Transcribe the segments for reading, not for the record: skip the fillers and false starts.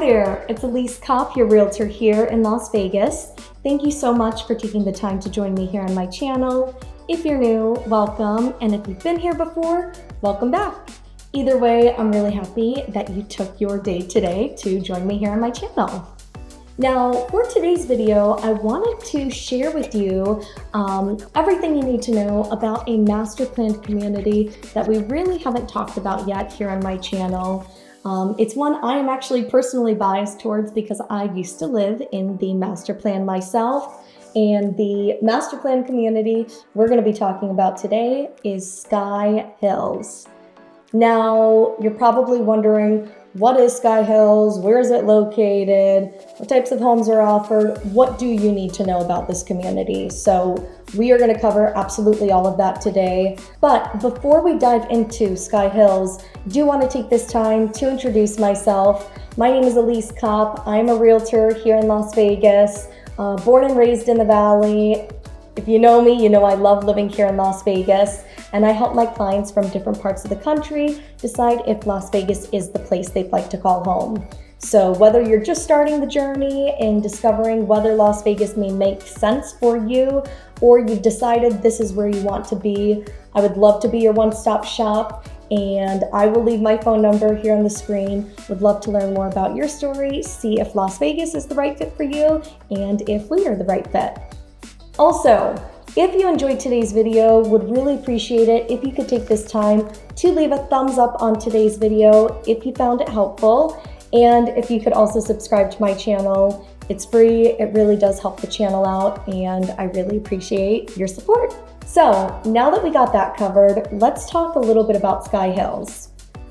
there, it's Elise Kopp, your realtor here in Las Vegas. Thank you so much for taking the time to join me here on my channel. If you're new, welcome, and if you've been here before, welcome back. Either way, I'm really happy that you took your day today to join me here on my channel. Now, for today's video, I wanted to share with you everything you need to know about a master planned community that we really haven't talked about yet here on my channel. It's one I am actually personally biased towards because I used to live in the master plan myself, and the master plan community we're going to be talking about today is Skye Hills. Now, you're probably wondering, what is Skye Hills? Where is it located? What types of homes are offered? What do you need to know about this community? So we are going to cover absolutely all of that today. But before we dive into Skye Hills, I do want to take this time to introduce myself. My name is Elise Kopp. I'm a realtor here in Las Vegas, born and raised in the Valley. If you know me, you know I love living here in Las Vegas, and I help my clients from different parts of the country decide if Las Vegas is the place they'd like to call home. So whether you're just starting the journey and discovering whether Las Vegas may make sense for you, or you've decided this is where you want to be, I would love to be your one-stop shop, and I will leave my phone number here on the screen. Would love to learn more about your story, see if Las Vegas is the right fit for you, and if we are the right fit. Also, if you enjoyed today's video, would really appreciate it if you could take this time to leave a thumbs up on today's video if you found it helpful, and if you could also subscribe to my channel. It's free, it really does help the channel out, and I really appreciate your support. So now that we got that covered, let's talk a little bit about Skye Hills.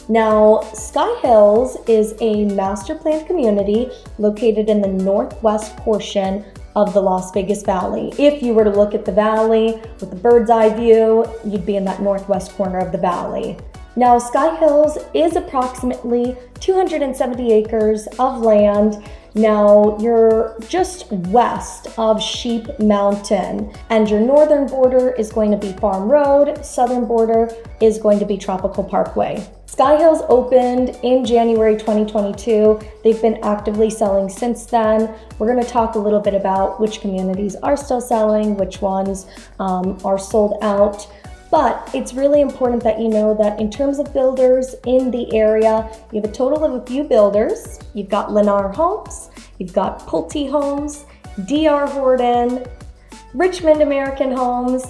Now, Skye Hills is a master planned community located in the northwest portion of the Las Vegas Valley. If you were to look at the valley with a bird's eye view, you'd be in that northwest corner of the valley. Now, Skye Hills is approximately 270 acres of land. Now, you're just west of Sheep Mountain, and your northern border is going to be Farm Road, southern border is going to be Tropical Parkway. Skye Hills opened in January 2022. They've been actively selling since then. We're going to talk a little bit about which communities are still selling, which ones are sold out. But it's really important that you know that in terms of builders in the area, you have a total of a few builders. You've got Lennar Homes, you've got Pulte Homes, DR Horton, Richmond American Homes,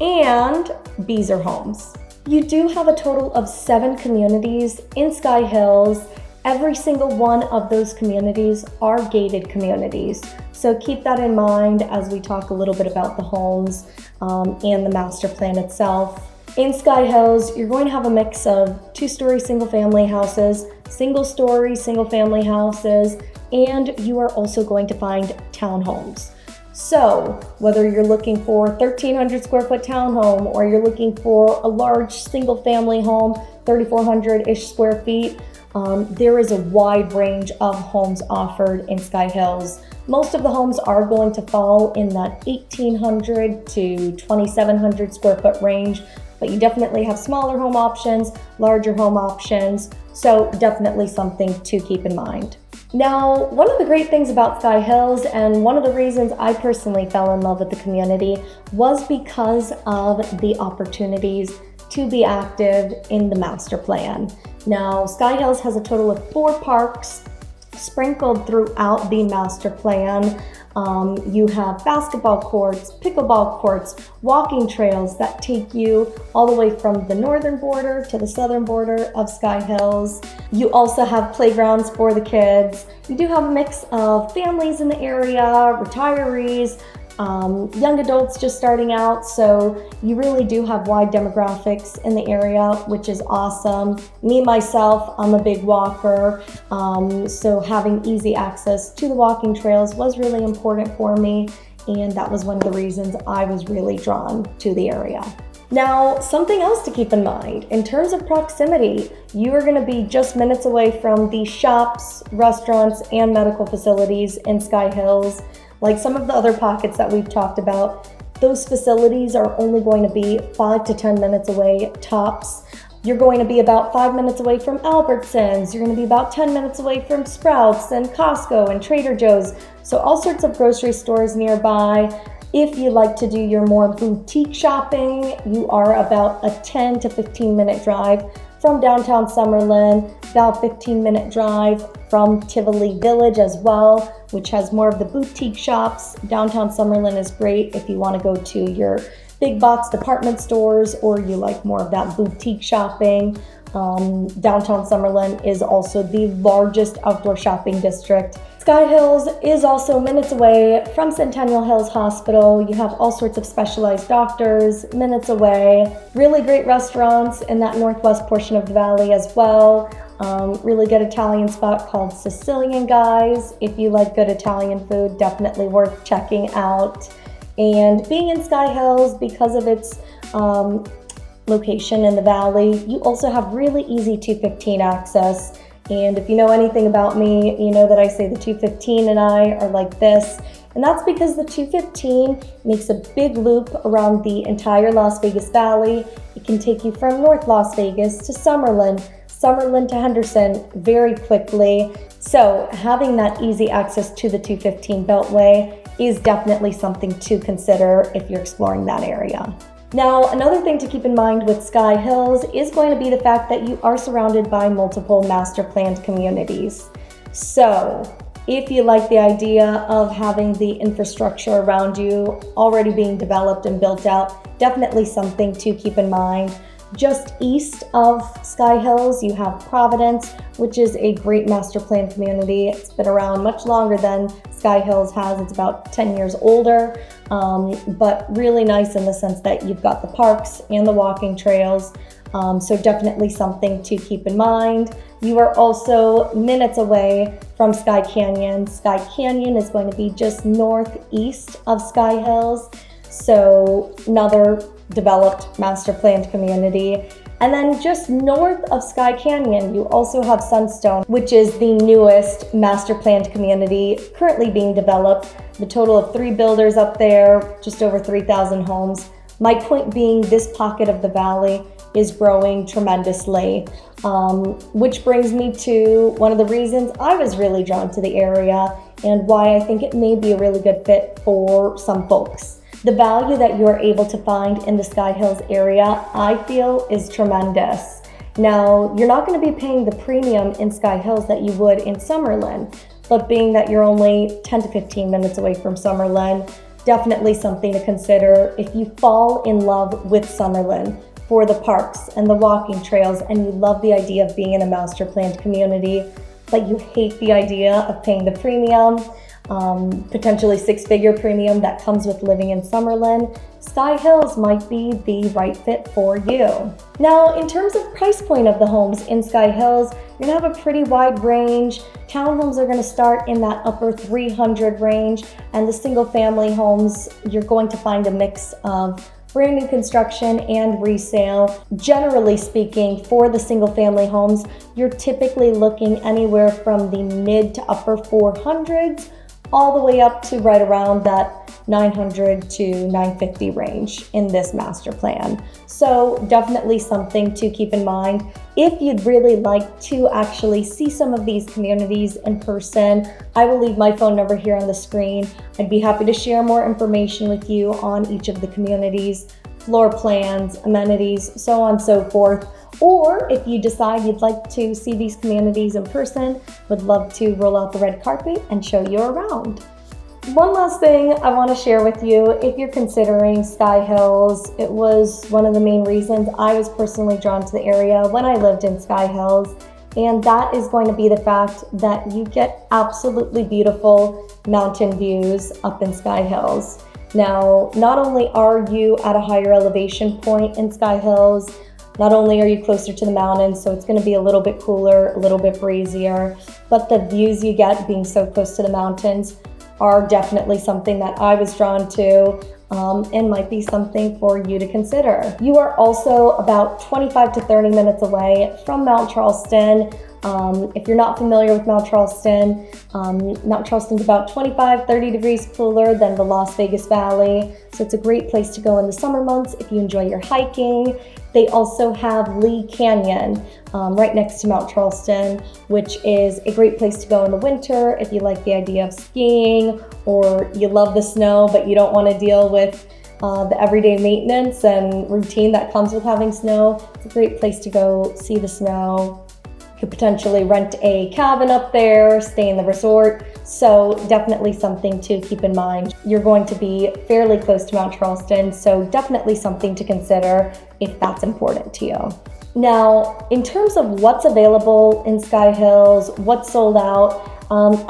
and Beazer Homes. You do have a total of 7 communities in Skye Hills. Every single one of those communities are gated communities. So keep that in mind as we talk a little bit about the homes and the master plan itself. In Skye Hills, you're going to have a mix of 2-story single-family houses, single-story single-family houses, and you are also going to find townhomes. So whether you're looking for a 1,300 square foot townhome or you're looking for a large single-family home, 3,400-ish square feet, there is a wide range of homes offered in Skye Hills. Most of the homes are going to fall in that 1,800 to 2,700 square foot range, but you definitely have smaller home options, larger home options, so definitely something to keep in mind. Now, one of the great things about Skye Hills, and one of the reasons I personally fell in love with the community, was because of the opportunities to be active in the master plan. Now, Skye Hills has a total of 4 parks sprinkled throughout the master plan. You have basketball courts, pickleball courts, walking trails that take you all the way from the northern border to the southern border of Skye Hills. You also have playgrounds for the kids. You do have a mix of families in the area, retirees, young adults just starting out, so you really do have wide demographics in the area, which is awesome. Me, myself, I'm a big walker, so having easy access to the walking trails was really important for me, and that was one of the reasons I was really drawn to the area. Now, something else to keep in mind, in terms of proximity, you are going to be just minutes away from the shops, restaurants, and medical facilities in Skye Hills. Like some of the other pockets that we've talked about, those facilities are only going to be 5 to 10 minutes away tops. You're going to be about 5 minutes away from Albertsons. You're going to be about 10 minutes away from Sprouts and Costco and Trader Joe's. So all sorts of grocery stores nearby. If you like to do your more boutique shopping, you are about a 10 to 15 minute drive from downtown Summerlin, about 15-minute drive from Tivoli Village as well, which has more of the boutique shops. Downtown Summerlin is great if you want to go to your big box department stores or you like more of that boutique shopping. Downtown Summerlin is also the largest outdoor shopping district. Skye Hills is also minutes away from Centennial Hills Hospital. You have all sorts of specialized doctors minutes away. Really great restaurants in that northwest portion of the valley as well. Really good Italian spot called Sicilian Guys. If you like good Italian food, definitely worth checking out. And being in Skye Hills, because of its location in the valley, you also have really easy 215 access. And if you know anything about me, you know that I say the 215 and I are like this. And that's because the 215 makes a big loop around the entire Las Vegas Valley. It can take you from North Las Vegas to Summerlin, Summerlin to Henderson very quickly. So having that easy access to the 215 Beltway is definitely something to consider if you're exploring that area. Now, another thing to keep in mind with Skye Hills is going to be the fact that you are surrounded by multiple master planned communities. So if you like the idea of having the infrastructure around you already being developed and built out, definitely something to keep in mind. Just east of Skye Hills, you have Providence, which is a great master plan community. It's been around much longer than Skye Hills has. It's about 10 years older, but really nice in the sense that you've got the parks and the walking trails. So definitely something to keep in mind. You are also minutes away from Skye Canyon. Skye Canyon is going to be just northeast of Skye Hills. So another developed master planned community. And then just north of Skye Canyon, you also have Sunstone, which is the newest master planned community currently being developed. The total of 3 builders up there, just over 3,000 homes. My point being, this pocket of the valley is growing tremendously, which brings me to one of the reasons I was really drawn to the area and why I think it may be a really good fit for some folks. The value that you're able to find in the Skye Hills area, I feel, is tremendous. Now, you're not going to be paying the premium in Skye Hills that you would in Summerlin, but being that you're only 10 to 15 minutes away from Summerlin, definitely something to consider if you fall in love with Summerlin for the parks and the walking trails, and you love the idea of being in a master planned community, but you hate the idea of paying the premium, potentially 6-figure premium that comes with living in Summerlin. Skye Hills might be the right fit for you. Now, in terms of price point of the homes in Skye Hills, you're gonna have a pretty wide range. Townhomes are gonna start in that upper 300 range, and the single family homes, you're going to find a mix of brand new construction and resale. Generally speaking, for the single family homes, you're typically looking anywhere from the mid to upper 400s all the way up to right around that 900 to 950 range in this master plan. So definitely something to keep in mind. If you'd really like to actually see some of these communities in person, I will leave my phone number here on the screen. I'd be happy to share more information with you on each of the communities, floor plans, amenities, so on and so forth. Or if you decide you'd like to see these communities in person, would love to roll out the red carpet and show you around. One last thing I want to share with you, if you're considering Skye Hills, it was one of the main reasons I was personally drawn to the area when I lived in Skye Hills, and that is going to be the fact that you get absolutely beautiful mountain views up in Skye Hills. Now, not only are you at a higher elevation point in Skye Hills, not only are you closer to the mountains, so it's going to be a little bit cooler, a little bit breezier, but the views you get being so close to the mountains are definitely something that I was drawn to and might be something for you to consider. You are also about 25 to 30 minutes away from Mount Charleston. If you're not familiar with Mount Charleston, Mount Charleston's about 25-30 degrees cooler than the Las Vegas Valley, so it's a great place to go in the summer months if you enjoy your hiking. They also have Lee Canyon right next to Mount Charleston, which is a great place to go in the winter if you like the idea of skiing, or you love the snow but you don't want to deal with the everyday maintenance and routine that comes with having snow. It's a great place to go see the snow. You could potentially rent a cabin up there, stay in the resort. So definitely something to keep in mind. You're going to be fairly close to Mount Charleston, so definitely something to consider if that's important to you. Now, in terms of what's available in Skye Hills, what's sold out,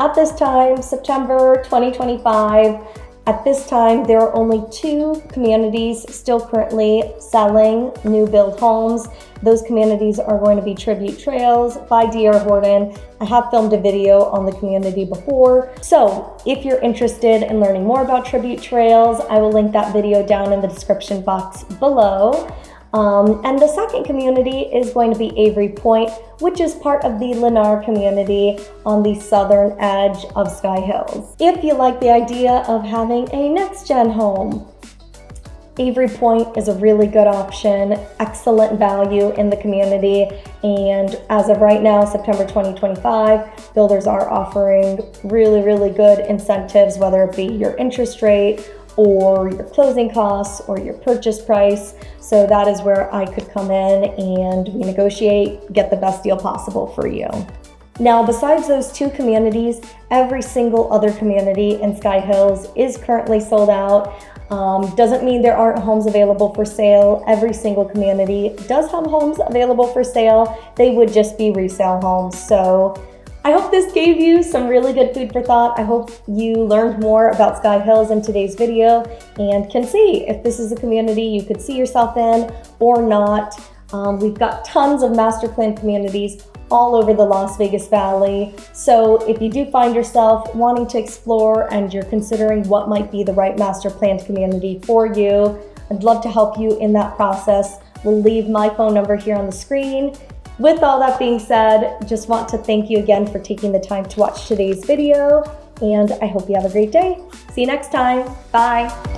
at this time, September 2025, at this time, there are only 2 communities still currently selling new build homes. Those communities are going to be Tribute Trails by D.R. Horton. I have filmed a video on the community before. So if you're interested in learning more about Tribute Trails, I will link that video down in the description box below. And the second community is going to be Avery Point, which is part of the Lennar community on the southern edge of Skye Hills. If you like the idea of having a next-gen home, Avery Point is a really good option, excellent value in the community, and as of right now, September 2025, builders are offering really good incentives, whether it be your interest rate or your closing costs or your purchase price. So that is where I could come in and we negotiate, get the best deal possible for you. Now, besides those 2 communities, every single other community in Skye Hills is currently sold out. Doesn't mean there aren't homes available for sale. Every single community does have homes available for sale. They would just be resale homes. So I hope this gave you some really good food for thought. I hope you learned more about Skye Hills in today's video and can see if this is a community you could see yourself in or not. We've got tons of master plan communities all over the Las Vegas Valley. So if you do find yourself wanting to explore and you're considering what might be the right master planned community for you, I'd love to help you in that process. We'll leave my phone number here on the screen. With all that being said, just want to thank you again for taking the time to watch today's video, and I hope you have a great day. See you next time. Bye.